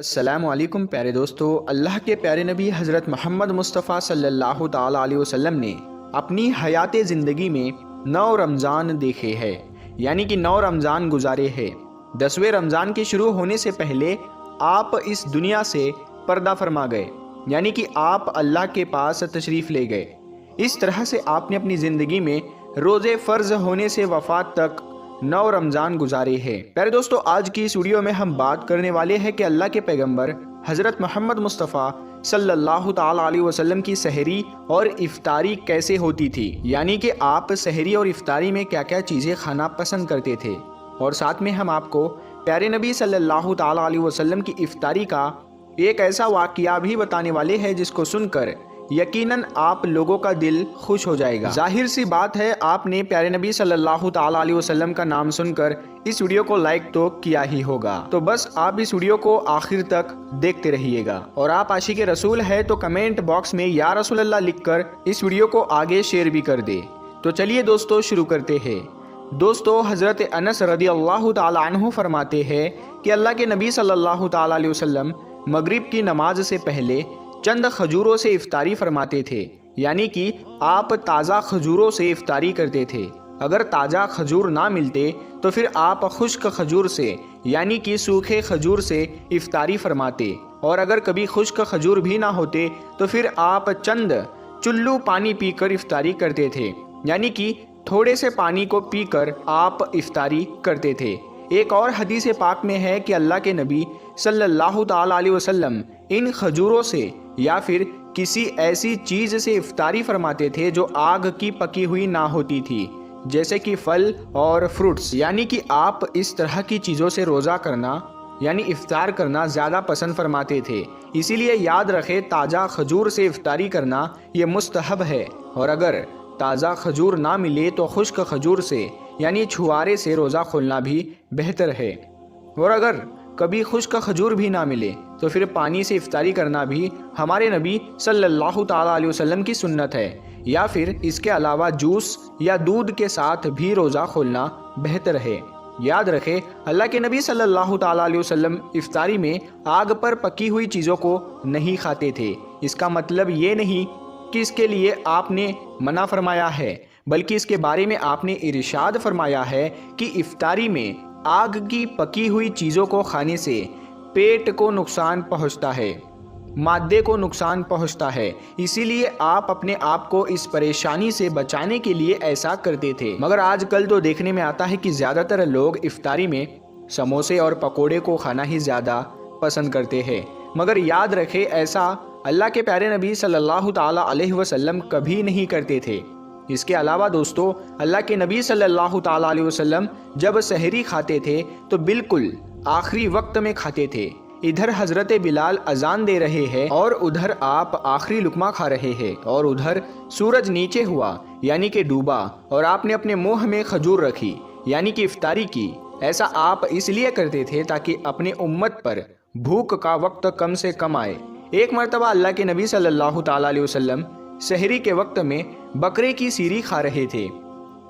السلام علیکم پیارے دوستو، اللہ کے پیارے نبی حضرت محمد مصطفیٰ صلی اللہ تعالیٰ علیہ وسلم نے اپنی حیات زندگی میں 9 رمضان دیکھے ہیں، یعنی کہ 9 رمضان گزارے ہیں۔ 10ویں رمضان کے شروع ہونے سے پہلے آپ اس دنیا سے پردہ فرما گئے، یعنی کہ آپ اللہ کے پاس تشریف لے گئے۔ اس طرح سے آپ نے اپنی زندگی میں روزے فرض ہونے سے وفات تک 9 رمضان گزارے ہیں۔ پیارے دوستو، آج کی اس ویڈیو میں ہم بات کرنے والے ہیں کہ اللہ کے پیغمبر حضرت محمد مصطفیٰ صلی اللہ تعالیٰ علیہ وسلم کی سحری اور افطاری کیسے ہوتی تھی، یعنی کہ آپ سحری اور افطاری میں کیا کیا چیزیں کھانا پسند کرتے تھے، اور ساتھ میں ہم آپ کو پیارے نبی صلی اللہ تعالیٰ علیہ وسلم کی افطاری کا ایک ایسا واقعہ بھی بتانے والے ہیں جس کو سن کر یقیناً آپ لوگوں کا دل خوش ہو جائے گا۔ ظاہر سی بات ہے، آپ نے پیارے نبی صلی اللہ تعالیٰ علیہ وسلم کا نام سن کر اس ویڈیو کو لائک تو کیا ہی ہوگا، تو بس آپ اس ویڈیو کو آخر تک دیکھتے رہیے گا، اور آپ عاشق رسول ہے تو کمنٹ باکس میں یا رسول اللہ لکھ کر اس ویڈیو کو آگے شیئر بھی کر دے۔ تو چلیے دوستو شروع کرتے ہیں۔ دوستو، حضرت انس رضی اللہ تعالیٰ عنہ فرماتے ہیں کہ اللہ کے نبی صلی اللہ تعالیٰ علیہ وسلم مغرب کی نماز سے پہلے چند کھجوروں سے افطاری فرماتے تھے، یعنی کہ آپ تازہ کھجوروں سے افطاری کرتے تھے۔ اگر تازہ کھجور نہ ملتے تو پھر آپ خشک کھجور سے یعنی کہ سوکھے کھجور سے افطاری فرماتے، اور اگر کبھی خشک کھجور بھی نہ ہوتے تو پھر آپ چند چلو پانی پی کر افطاری کرتے تھے، یعنی کہ تھوڑے سے پانی کو پی کر آپ افطاری کرتے تھے۔ ایک اور حدیث پاک میں ہے کہ اللہ کے نبی صلی اللہ تعالیٰ علیہ وسلم ان کھجوروں سے یا پھر کسی ایسی چیز سے افطاری فرماتے تھے جو آگ کی پکی ہوئی نہ ہوتی تھی، جیسے کہ پھل اور فروٹس، یعنی کہ آپ اس طرح کی چیزوں سے روزہ کرنا یعنی افطار کرنا زیادہ پسند فرماتے تھے۔ اسی لیے یاد رکھے، تازہ کھجور سے افطاری کرنا یہ مستحب ہے، اور اگر تازہ کھجور نہ ملے تو خشک کھجور سے یعنی چھوارے سے روزہ کھولنا بھی بہتر ہے، اور اگر کبھی خشک کھجور بھی نہ ملے تو پھر پانی سے افطاری کرنا بھی ہمارے نبی صلی اللہ تعالیٰ علیہ وسلم کی سنت ہے، یا پھر اس کے علاوہ جوس یا دودھ کے ساتھ بھی روزہ کھولنا بہتر ہے۔ یاد رکھے، اللہ کے نبی صلی اللہ تعالیٰ علیہ وسلم افطاری میں آگ پر پکی ہوئی چیزوں کو نہیں کھاتے تھے۔ اس کا مطلب یہ نہیں کہ اس کے لیے آپ نے منع فرمایا ہے، بلکہ اس کے بارے میں آپ نے ارشاد فرمایا ہے کہ افطاری میں آگ کی پکی ہوئی چیزوں کو کھانے سے پیٹ کو نقصان پہنچتا ہے، معدے کو نقصان پہنچتا ہے، اسی لیے آپ اپنے آپ کو اس پریشانی سے بچانے کے لیے ایسا کرتے تھے۔ مگر آج کل تو دیکھنے میں آتا ہے کہ زیادہ تر لوگ افطاری میں سموسے اور پکوڑے کو کھانا ہی زیادہ پسند کرتے ہیں، مگر یاد رکھے ایسا اللہ کے پیارے نبی صلی اللہ تعالیٰ علیہ وسلم کبھی نہیں کرتے تھے۔ اس کے علاوہ دوستو، اللہ کے نبی صلی اللہ تعالیٰ علیہ وسلم جب سحری کھاتے تھے تو بالکل آخری وقت میں کھاتے تھے۔ ادھر حضرت بلال اذان دے رہے ہیں اور ادھر آپ آخری لقمہ کھا رہے ہیں، اور ادھر سورج نیچے ہوا یعنی کہ ڈوبا، اور آپ نے اپنے منہ میں کھجور رکھی یعنی کہ افطاری کی۔ ایسا آپ اس لیے کرتے تھے تاکہ اپنے امت پر بھوک کا وقت کم سے کم آئے۔ ایک مرتبہ اللہ کے نبی صلی اللہ تعالیٰ علیہ وسلم سحری کے وقت میں بکرے کی سیری کھا رہے تھے،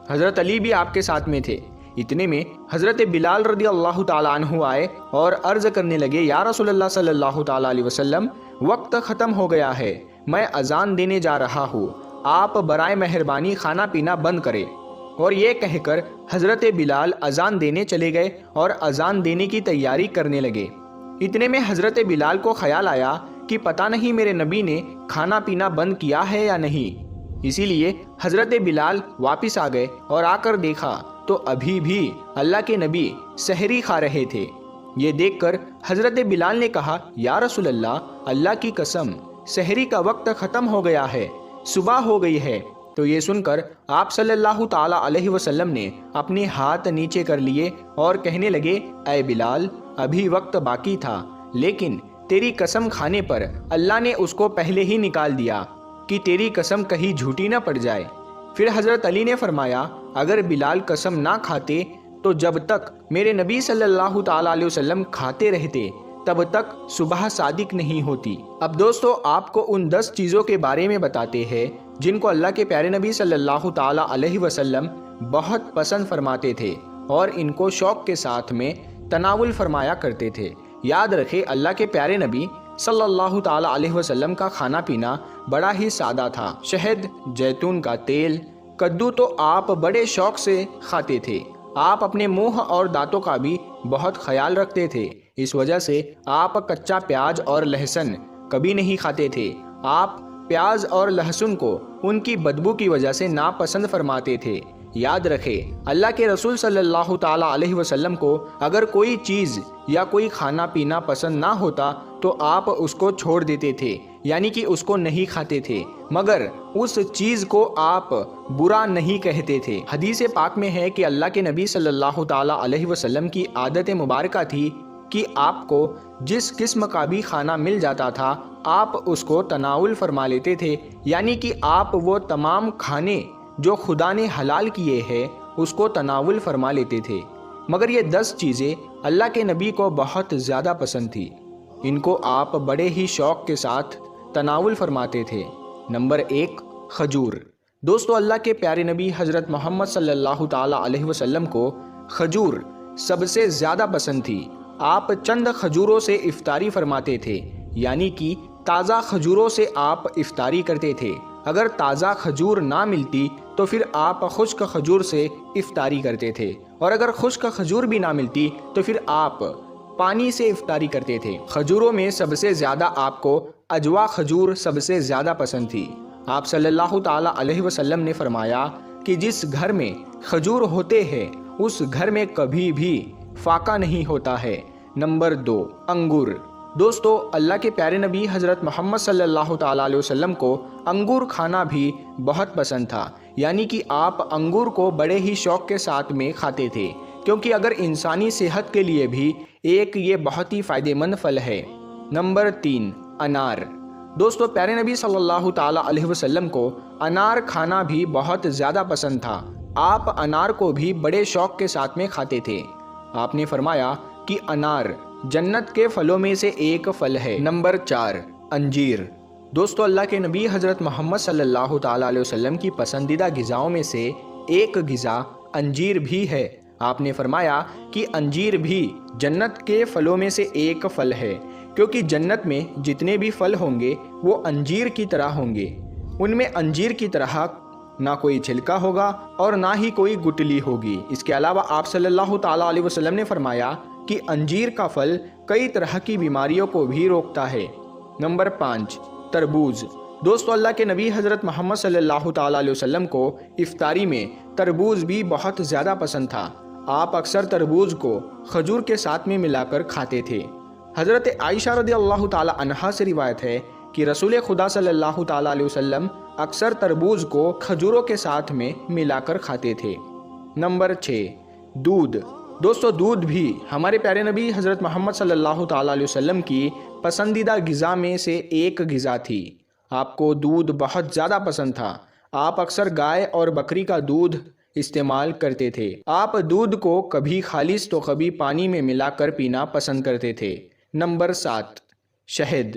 حضرت علی بھی آپ کے ساتھ میں تھے۔ اتنے میں حضرت بلال رضی اللہ تعالیٰ عنہ آئے اور عرض کرنے لگے، یا رسول اللہ صلی اللہ تعالیٰ علیہ وسلم، وقت ختم ہو گیا ہے، میں اذان دینے جا رہا ہوں، آپ برائے مہربانی کھانا پینا بند کریں۔ اور یہ کہہ کر حضرت بلال اذان دینے چلے گئے اور اذان دینے کی تیاری کرنے لگے۔ اتنے میں حضرت بلال کو خیال آیا کہ پتہ نہیں میرے نبی نے کھانا پینا بند کیا ہے یا نہیں، اسی لیے حضرت بلال واپس آ گئے اور آ کر دیکھا تو ابھی بھی اللہ کے نبی سحری کھا رہے تھے۔ یہ دیکھ کر حضرت بلال نے کہا، یا رسول اللہ، اللہ کی قسم سحری کا وقت ختم ہو گیا ہے، صبح ہو گئی ہے۔ تو یہ سن کر آپ صلی اللہ تعالیٰ علیہ وسلم نے اپنے ہاتھ نیچے کر لیے اور کہنے لگے، اے بلال، ابھی وقت باقی تھا، لیکن تیری قسم کھانے پر اللہ نے اس کو پہلے ہی نکال دیا کہ تیری قسم کہیں جھوٹی نہ پڑ جائے۔ پھر حضرت علی نے فرمایا، اگر بلال قسم نہ کھاتے تو جب تک میرے نبی صلی اللہ تعالیٰ علیہ وسلم کھاتے رہتے تب تک صبح صادق نہیں ہوتی۔ اب دوستو، آپ کو ان 10 چیزوں کے بارے میں بتاتے ہیں جن کو اللہ کے پیارے نبی صلی اللہ تعالیٰ علیہ وسلم بہت پسند فرماتے تھے اور ان کو شوق کے ساتھ میں تناول فرمایا کرتے تھے۔ یاد رکھے اللہ کے پیارے نبی صلی اللہ تعالیٰ علیہ وسلم کا کھانا پینا بڑا ہی سادہ تھا۔ شہد، جیتون کا تیل، کدو تو آپ بڑے شوق سے کھاتے تھے۔ آپ اپنے منہ اور دانتوں کا بھی بہت خیال رکھتے تھے، اس وجہ سے آپ کچا پیاز اور لہسن کبھی نہیں کھاتے تھے۔ آپ پیاز اور لہسن کو ان کی بدبو کی وجہ سے ناپسند فرماتے تھے۔ یاد رکھے اللہ کے رسول صلی اللہ تعالیٰ علیہ وسلم کو اگر کوئی چیز یا کوئی کھانا پینا پسند نہ ہوتا تو آپ اس کو چھوڑ دیتے تھے، یعنی کہ اس کو نہیں کھاتے تھے، مگر اس چیز کو آپ برا نہیں کہتے تھے۔ حدیث پاک میں ہے کہ اللہ کے نبی صلی اللہ تعالیٰ علیہ وسلم کی عادت مبارکہ تھی کہ آپ کو جس قسم کا بھی کھانا مل جاتا تھا آپ اس کو تناول فرما لیتے تھے، یعنی کہ آپ وہ تمام کھانے جو خدا نے حلال کیے ہیں اس کو تناول فرما لیتے تھے، مگر یہ 10 چیزیں اللہ کے نبی کو بہت زیادہ پسند تھی، ان کو آپ بڑے ہی شوق کے ساتھ تناول فرماتے تھے۔ نمبر 1، کھجور۔ دوستو اللہ کے پیارے نبی حضرت محمد صلی اللہ تعالیٰ علیہ وسلم کو کھجور سب سے زیادہ پسند تھی۔ آپ چند کھجوروں سے افطاری فرماتے تھے، یعنی کہ تازہ کھجوروں سے آپ افطاری کرتے تھے۔ اگر تازہ کھجور نہ ملتی تو پھر آپ خشک کھجور سے افطاری کرتے تھے، اور اگر خشک کھجور بھی نہ ملتی تو پھر آپ پانی سے افطاری کرتے تھے۔ کھجوروں میں سب سے زیادہ آپ کو اجوا کھجور سب سے زیادہ پسند تھی۔ آپ صلی اللہ تعالیٰ علیہ وسلم نے فرمایا کہ جس گھر میں کھجور ہوتے ہیں اس گھر میں کبھی بھی فاقہ نہیں ہوتا ہے۔ نمبر 2، انگور۔ دوستو اللہ کے پیارے نبی حضرت محمد صلی اللہ تعالیٰ علیہ وسلم کو انگور کھانا بھی بہت پسند تھا، یعنی کہ آپ انگور کو بڑے ہی شوق کے ساتھ میں کھاتے تھے، کیونکہ اگر انسانی صحت کے لیے بھی یہ بہت ہی فائدہ مند پھل ہے۔ نمبر 3، انار۔ دوستو پیارے نبی صلی اللہ تعالیٰ علیہ وسلم کو انار کھانا بھی بہت زیادہ پسند تھا۔ آپ انار کو بھی بڑے شوق کے ساتھ میں کھاتے تھے۔ آپ نے فرمایا کہ انار جنت کے پھلوں میں سے ایک پھل ہے۔ نمبر 4، انجیر۔ دوستو اللہ کے نبی حضرت محمد صلی اللہ تعالیٰ علیہ وسلم کی پسندیدہ غذاؤں میں سے ایک غذا انجیر بھی ہے۔ آپ نے فرمایا کہ انجیر بھی جنت کے پھلوں میں سے ایک پھل ہے، کیونکہ جنت میں جتنے بھی پھل ہوں گے وہ انجیر کی طرح ہوں گے۔ ان میں انجیر کی طرح نہ کوئی چھلکا ہوگا اور نہ ہی کوئی گٹلی ہوگی۔ اس کے علاوہ آپ صلی اللہ تعالیٰ علیہ وسلم نے فرمایا کہ انجیر کا پھل کئی طرح کی بیماریوں کو بھی روکتا ہے۔ نمبر 5، تربوز۔ دوستو اللہ کے نبی حضرت محمد صلی اللہ تعالیٰ علیہ وسلم کو افطاری میں تربوز بھی بہت زیادہ پسند تھا۔ آپ اکثر تربوز کو کھجور کے ساتھ میں ملا کر کھاتے تھے۔ حضرت عائشہ رضی اللہ تعالیٰ عنہا سے روایت ہے کہ رسول خدا صلی اللہ تعالیٰ علیہ وسلم اکثر تربوز کو کھجوروں کے ساتھ میں ملا کر کھاتے تھے۔ نمبر 6، دودھ۔ دوستو دودھ بھی ہمارے پیارے نبی حضرت محمد صلی اللہ تعالیٰ علیہ وسلم کی پسندیدہ غذا میں سے ایک غذا تھی۔ آپ کو دودھ بہت زیادہ پسند تھا۔ آپ اکثر گائے اور بکری کا دودھ استعمال کرتے تھے۔ آپ دودھ کو کبھی خالص تو کبھی پانی میں ملا کر پینا پسند کرتے تھے۔ نمبر 7، شہد۔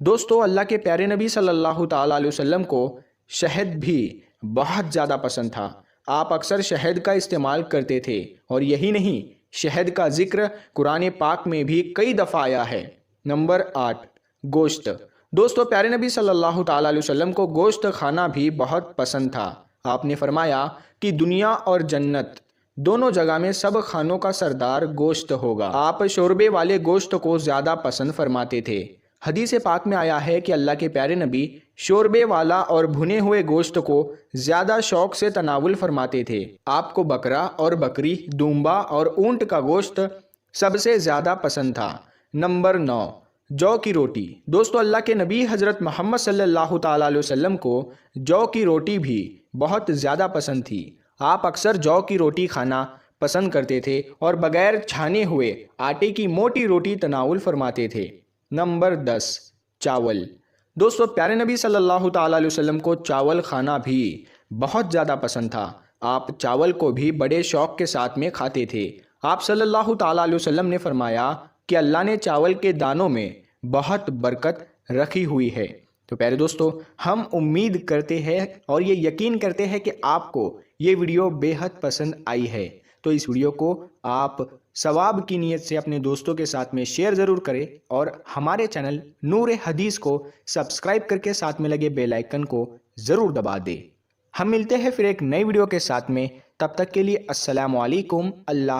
دوستو اللہ کے پیارے نبی صلی اللہ تعالیٰ علیہ وسلم کو شہد بھی بہت زیادہ پسند تھا۔ آپ اکثر شہد کا استعمال کرتے تھے، اور یہی نہیں شہد کا ذکر قرآن پاک میں بھی کئی دفعہ آیا ہے۔ نمبر 8، گوشت۔ دوستو پیارے نبی صلی اللہ تعالیٰ علیہ وسلم کو گوشت کھانا بھی بہت پسند تھا۔ آپ نے فرمایا کہ دنیا اور جنت دونوں جگہ میں سب کھانوں کا سردار گوشت ہوگا۔ آپ شوربے والے گوشت کو زیادہ پسند فرماتے تھے۔ حدیث پاک میں آیا ہے کہ اللہ کے پیارے نبی شوربے والا اور بھنے ہوئے گوشت کو زیادہ شوق سے تناول فرماتے تھے۔ آپ کو بکرا اور بکری، دمبا اور اونٹ کا گوشت سب سے زیادہ پسند تھا۔ نمبر 9، جو کی روٹی۔ دوستو اللہ کے نبی حضرت محمد صلی اللہ تعالیٰ علیہ وسلم کو جو کی روٹی بھی بہت زیادہ پسند تھی۔ آپ اکثر جو کی روٹی کھانا پسند کرتے تھے اور بغیر چھانے ہوئے آٹے کی موٹی روٹی تناول فرماتے تھے۔ نمبر 10، چاول۔ دوستو پیارے نبی صلی اللہ تعالیٰ علیہ وسلم کو چاول کھانا بھی بہت زیادہ پسند تھا۔ آپ چاول کو بھی بڑے شوق کے ساتھ میں کھاتے تھے۔ آپ صلی اللہ تعالیٰ علیہ وسلم نے فرمایا کہ اللہ نے چاول کے دانوں میں بہت برکت رکھی ہوئی ہے۔ تو پیارے دوستو ہم امید کرتے ہیں اور یہ یقین کرتے ہیں کہ آپ کو یہ ویڈیو بے حد پسند آئی ہے۔ تو اس ویڈیو کو آپ ثواب کی نیت سے اپنے دوستوں کے ساتھ میں شیئر ضرور کریں اور ہمارے چینل نور حدیث کو سبسکرائب کر کے ساتھ میں لگے بیل آئیکن کو ضرور دبا دیں۔ ہم ملتے ہیں پھر ایک نئی ویڈیو کے ساتھ میں، تب تک کے لیے السلام علیکم۔ اللہ